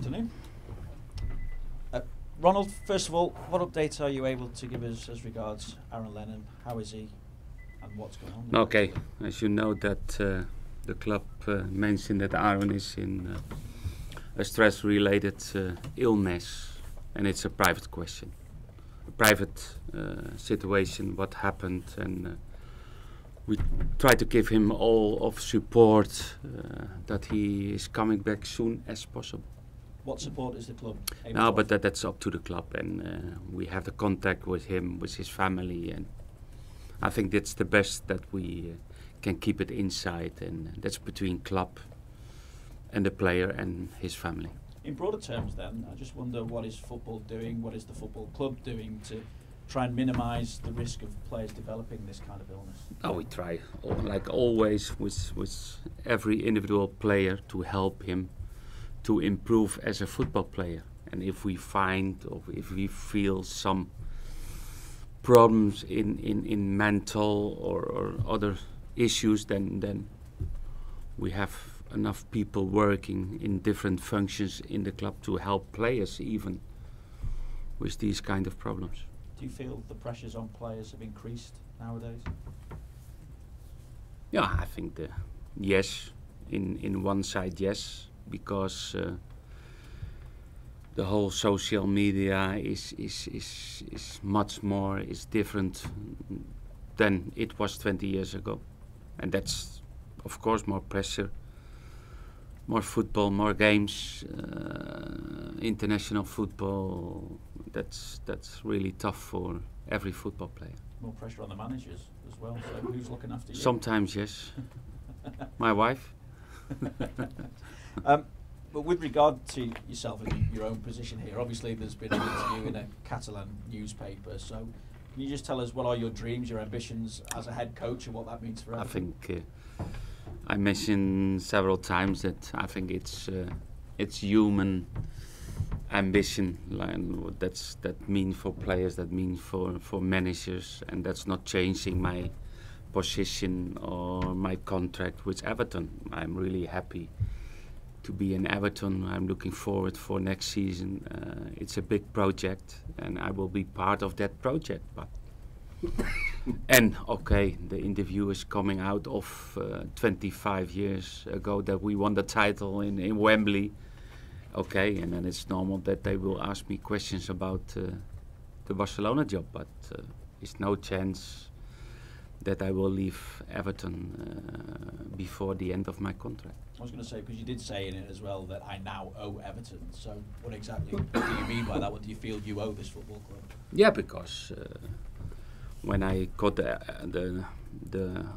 afternoon. Ronald, first of all, what updates are you able to give us as regards Aaron Lennon? How is he and what's going on? Okay, as you know that the club mentioned that Aaron is in a stress-related illness, and it's a private question, a private situation, what happened, and we try to give him all of support that he is coming back soon as possible. What support is the club able to No, offer? but that's up to the club, and we have the contact with him, with his family, and I think that's the best that we can keep it inside, and that's between club and the player and his family. In broader terms then, I just wonder, what is football doing, what is the football club doing to try and minimise the risk of players developing this kind of illness? Oh, we try, like always, with every individual player to help him to improve as a football player. And if we find or if we feel some problems in mental or other issues, then we have enough people working in different functions in the club to help players even with these kind of problems. Do you feel the pressures on players have increased nowadays? Yeah, I think yes, in one side yes, because the whole social media is much more, is different than it was 20 years ago, and that's of course more pressure, more football, more games, international football. That's really tough for every football player. More pressure on the managers as well, so who's looking after you? Sometimes yes. My wife. But with regard to yourself and your own position here, obviously there's been an interview in a Catalan newspaper, so can you just tell us what are your dreams, your ambitions as a head coach, and what that means for Everton? I think I mentioned several times that I think it's human ambition, like that means for players, that means for managers, and that's not changing my position or my contract with Everton. I'm really happy to be in Everton. I'm looking forward for next season. It's a big project, and I will be part of that project. But and okay, the interview is coming out of 25 years ago that we won the title in Wembley. Okay, and then it's normal that they will ask me questions about the Barcelona job, but it's no chance that I will leave Everton before the end of my contract. I was going to say, because you did say in it as well that I now owe Everton, so what exactly do you mean by that? What do you feel you owe this football club? Yeah, because when I got the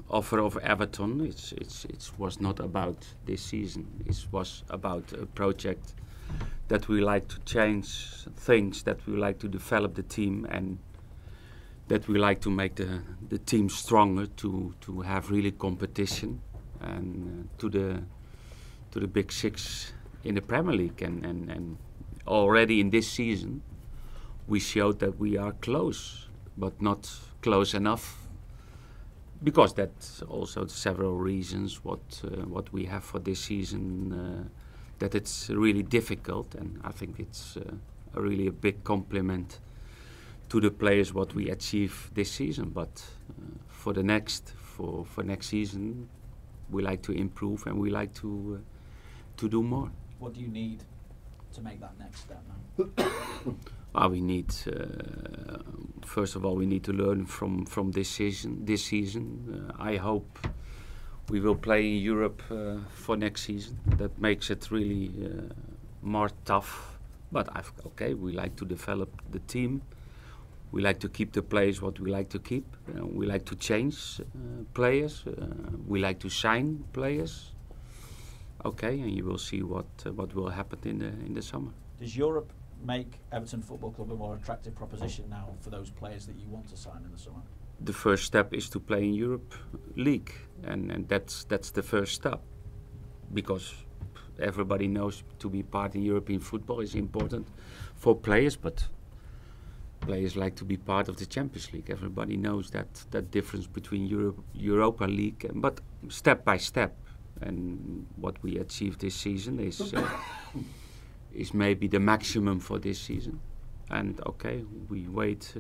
offer of Everton, it was not about this season. It was about a project that we like to change things, that we like to develop the team, and that we like to make the team stronger, to have really competition, and to the big six in the Premier League. And already in this season we showed that we are close, but not close enough, because that's also several reasons what we have for this season, that it's really difficult. And I think it's really a big compliment to the players what we achieve this season, but for next season we like to improve, and we like to do more. What do you need to make that next step now? We need first of all, we need to learn from this season. I hope we will play in Europe for next season. That makes it really more tough, but okay, we like to develop the team. We like to keep the players what we like to keep. We like to change players. We like to sign players. Okay, and you will see what will happen in the summer. Does Europe make Everton Football Club a more attractive proposition now for those players that you want to sign in the summer? The first step is to play in Europe League, and that's the first step, because everybody knows to be part in European football is important for players, but players like to be part of the Champions League. Everybody knows that difference between Europa League, but step by step. And what we achieved this season is maybe the maximum for this season. And okay, we wait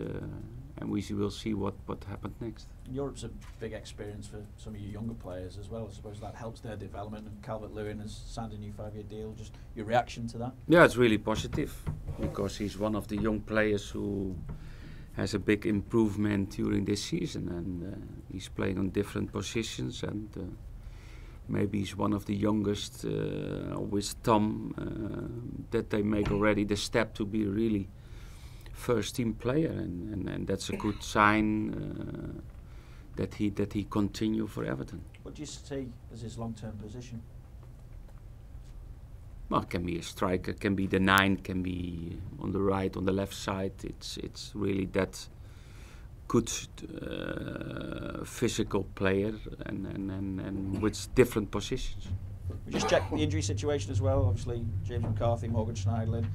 and we will see what happens next. Europe's a big experience for some of your younger players as well. I suppose that helps their development. And Calvert-Lewin has signed a new 5-year deal. Just your reaction to that? Yeah, it's really positive because he's one of the young players who has a big improvement during this season, and he's playing on different positions, and maybe he's one of the youngest with Tom that they make already the step to be really first team player, and that's a good sign that he continue for Everton. What do you see as his long-term position? Well, it can be a striker, can be the 9, can be on the right, on the left side. It's really that good physical player and with different positions. We just check the injury situation as well. Obviously, James McCarthy, Morgan Schneiderlin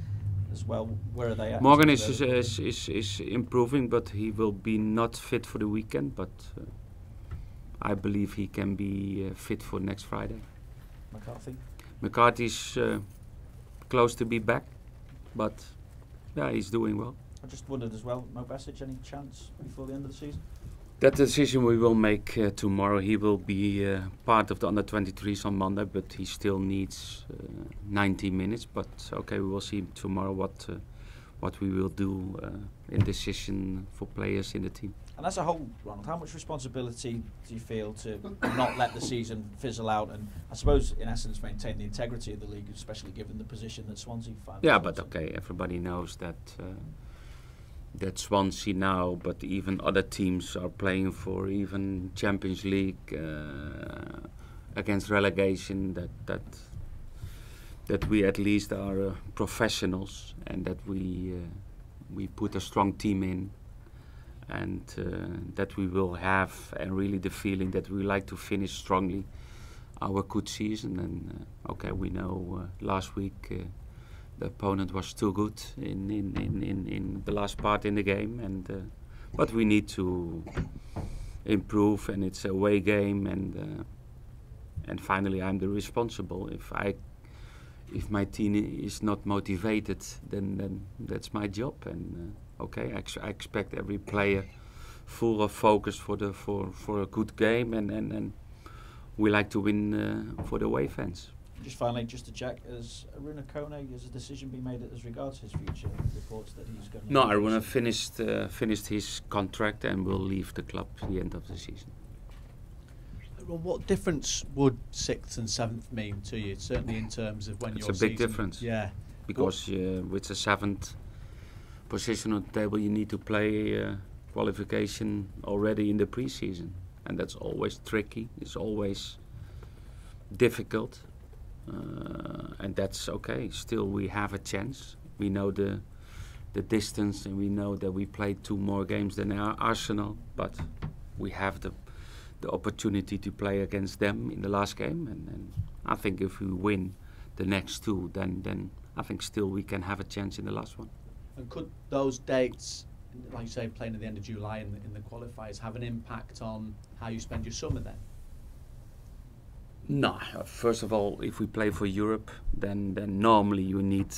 as well. Where are they at? Morgan is improving, but he will be not fit for the weekend. But I believe he can be fit for next Friday. McCarthy's close to be back, but yeah, he's doing well. I just wondered as well, Mo Besic, any chance before the end of the season? That decision we will make tomorrow. He will be part of the under-23s on Monday, but he still needs 90 minutes. But okay, we will see tomorrow what we will do in decision for players in the team. And as a whole, Ronald, how much responsibility do you feel to not let the season fizzle out and, I suppose, in essence, maintain the integrity of the league, especially given the position that Swansea finds? Yeah, but okay, everybody knows that that Swansea now, but even other teams are playing for even Champions League against relegation. That we at least are professionals, and that we put a strong team in. And that we will have really the feeling that we like to finish strongly our good season. And okay, we know last week the opponent was too good in the last part in the game, and but we need to improve, and it's a away game, and finally I'm the responsible. If my team is not motivated, then that's my job. And okay, I expect every player full of focus for a good game, and we like to win for the away fans. Just finally, just to check, has Ronald Koeman, has a decision been made as regards his future? Reports that he's going to... No, Aruna finished his contract and will leave the club at the end of the season. Well, what difference would 6th and 7th mean to you? Certainly in terms of when it's your a big season, difference. Yeah. Because with the 7th position on the table, you need to play qualification already in the pre-season, and that's always tricky. It's always difficult, and that's okay. Still, we have a chance. We know the distance, and we know that we played 2 more games than Arsenal, but we have the opportunity to play against them in the last game, and I think if we win the next 2, then I think still we can have a chance in the last one. And could those dates, like you say, playing at the end of July in the qualifiers, have an impact on how you spend your summer then? No, first of all, if we play for Europe, then normally you need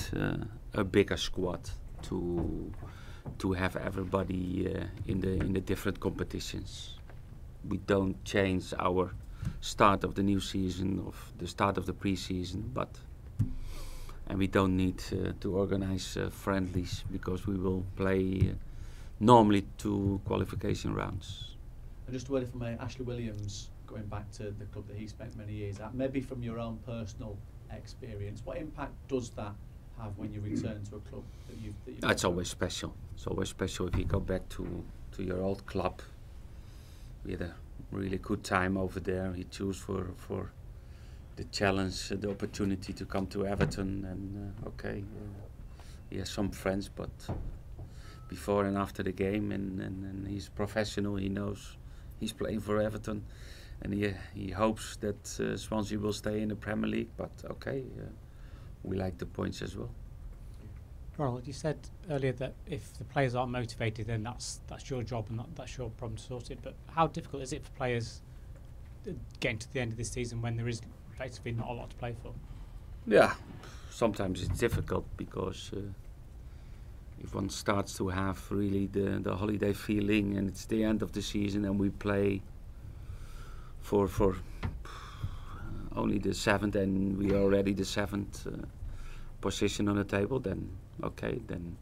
a bigger squad to have everybody in the different competitions. We don't change our start of the new season, of the start of the pre-season, and we don't need to organize friendlies, because we will play normally 2 qualification rounds. And just a word from Ashley Williams, going back to the club that he spent many years at, maybe from your own personal experience, what impact does that have when you return to a club that you've It's always special. It's always special if you go back to your old club. We had a really good time over there. He chose for the challenge, the opportunity to come to Everton, and he has some friends, but before and after the game, and he's professional. He knows he's playing for Everton, and he hopes that Swansea will stay in the Premier League. But we like the points as well. Ronald, you said earlier that if the players aren't motivated, then that's your job and that's your problem to sort it. But how difficult is it for players getting to the end of this season when there is effectively not a lot to play for? Yeah, sometimes it's difficult because if one starts to have really the holiday feeling and it's the end of the season and we play for only the 7th and we are already the 7th position on the table, then okay, then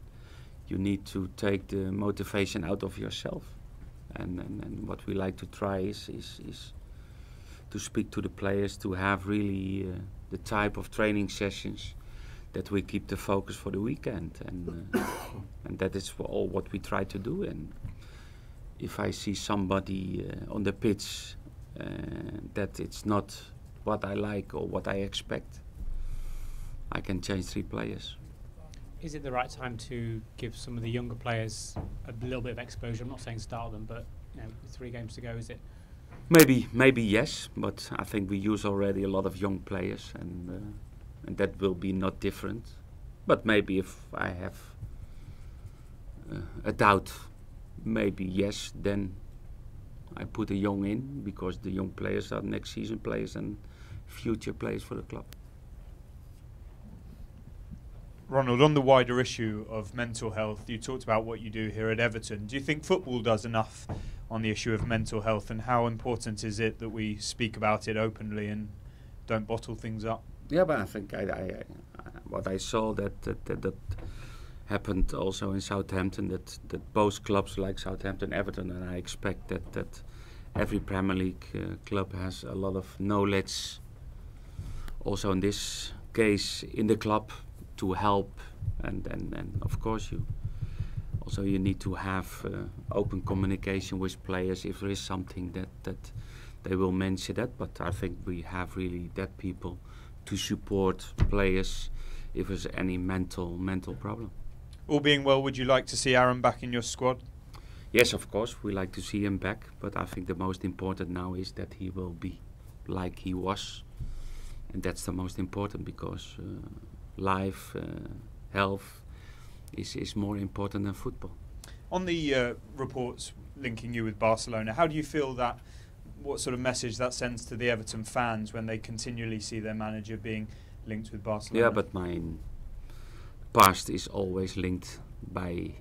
you need to take the motivation out of yourself. And what we like to try is to speak to the players, to have really the type of training sessions that we keep the focus for the weekend, and that is all what we try to do. And if I see somebody on the pitch that it's not what I like or what I expect, I can change 3 players. Is it the right time to give some of the younger players a little bit of exposure? I'm not saying start them, but with 3 games to go, is it? Maybe yes, but I think we use already a lot of young players, and that will be not different. But maybe if I have a doubt, maybe yes, then I put a young in, because the young players are next season players and future players for the club. Ronald, on the wider issue of mental health, you talked about what you do here at Everton. Do you think football does enough on the issue of mental health, and how important is it that we speak about it openly and don't bottle things up? Yeah, but I think what I saw that happened also in Southampton, that both clubs like Southampton, Everton, and I expect that every Premier League club has a lot of knowledge also in this case in the club to help, and of course you need to have open communication with players if there is something that they will mention that. But I think we have really that people to support players if there's any mental problem. All being well, would you like to see Aaron back in your squad? Yes, of course, we like to see him back, but I think the most important now is that he will be like he was, and that's the most important, because life, health is more important than football. On the reports linking you with Barcelona, how do you feel that, what sort of message that sends to the Everton fans when they continually see their manager being linked with Barcelona? Yeah, but my past is always linked by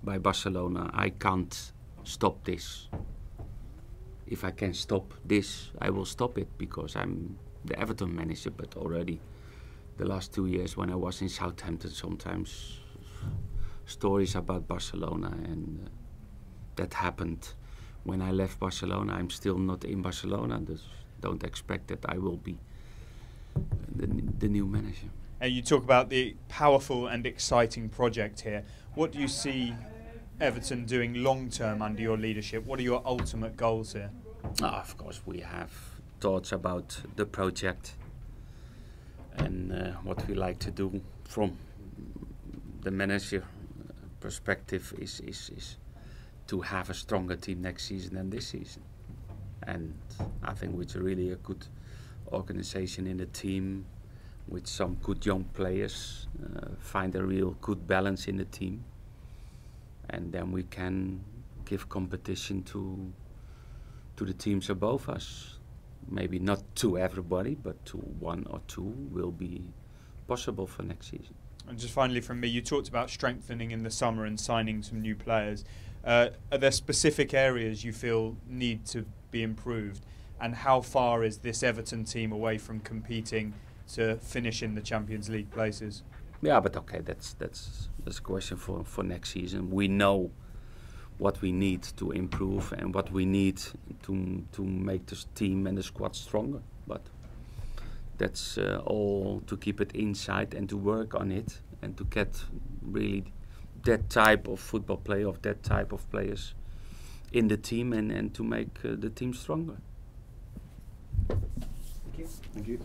Barcelona. I can't stop this. If I can stop this, I will stop it, because I'm the Everton manager. But already the last 2 years when I was in Southampton, sometimes stories about Barcelona, and that happened when I left Barcelona. I'm still not in Barcelona. Don't expect that I will be the new manager. And you talk about the powerful and exciting project here. What do you see Everton doing long term under your leadership? What are your ultimate goals here? Of course, we have thoughts about the project and what we like to do from the manager perspective is to have a stronger team next season than this season. And I think with really a good organization in the team, with some good young players, find a real good balance in the team, and then we can give competition to the teams above us. Maybe not to everybody, but to 1 or 2 will be possible for next season. And just finally from me, you talked about strengthening in the summer and signing some new players. Are there specific areas you feel need to be improved? And how far is this Everton team away from competing to finish in the Champions League places? Yeah, but okay, that's a question for next season. We know what we need to improve and what we need to make this team and the squad stronger. But that's all to keep it inside and to work on it and to get really that type of football player, of that type of players in the team, and to make the team stronger. Thank you.